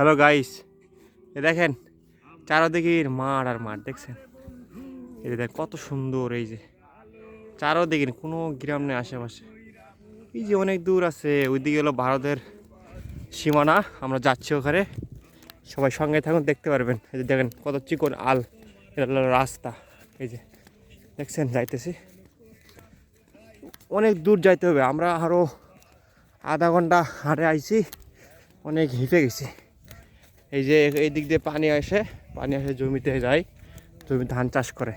Hello guys, এ দেখেন চারোদিকের মাঠ আর মাঠ দেখছেন। এই যে দেখ কত সুন্দর, এই যে চারোদিকে কোনো গ্রাম নেই আশেপাশে। এই যে অনেক দূর আছে, ওইদিকে হলো ভারতের সীমানা। আমরা যাচ্ছি ওখানে, সবাই সঙ্গে থাকুন, দেখতে পারবেন। এই যে দেখেন কত চিকন আল, এটা হলো রাস্তা। এই যে দেখছেন যাইতেছি, অনেক দূর যাইতে হবে। আমরা আরও আধা ঘন্টা হাঁটে আইছি, অনেক হেঁপে গেছি। এই যে এই দিক দিয়ে পানি আসে জমিতে যায়, জমি ধান চাষ করে।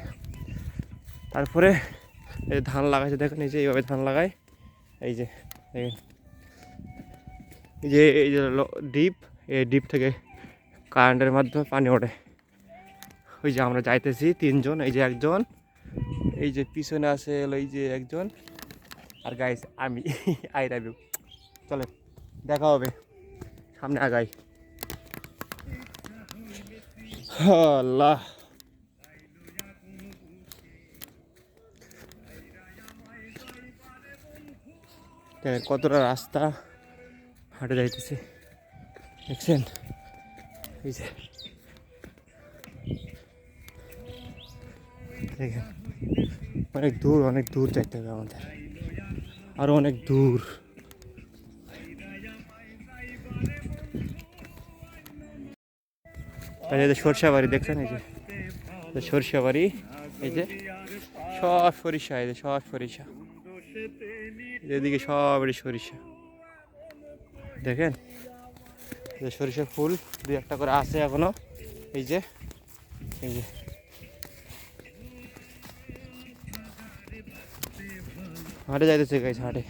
তারপরে এই ধান লাগাইছে, দেখেন এই যে এইভাবে ধান লাগায়। এই যে এই যে ডিপ, এই ডিপ থেকে কারেন্টের মাধ্যমে পানি ওঠে। ওই যে আমরা যাইতেছি তিনজন, এই যে একজন, এই যে পিছনে আছে এই যে একজন, আর গাইস আমি আই লাভ ইউ। চলে দেখা হবে, সামনে আগাই। আল্লাহ, কতটা রাস্তা হাঁটে যাইতেছে দেখছেন। এই যে দেখেন অনেক দূর যাইতে হবে আমাদের, আরো অনেক দূর। এই যে সরিষা বাড়ি দেখছেন, এই যে সরিষা বাড়ি, এই যে সব সরিষা, এই যে সব সরিষা, এদিকে সবারই সরিষা দেখেন। যে সরিষা ফুল দুই একটা করে আছে এখনো। এই যে হাটে যাইতেছে গাইস, হাটে।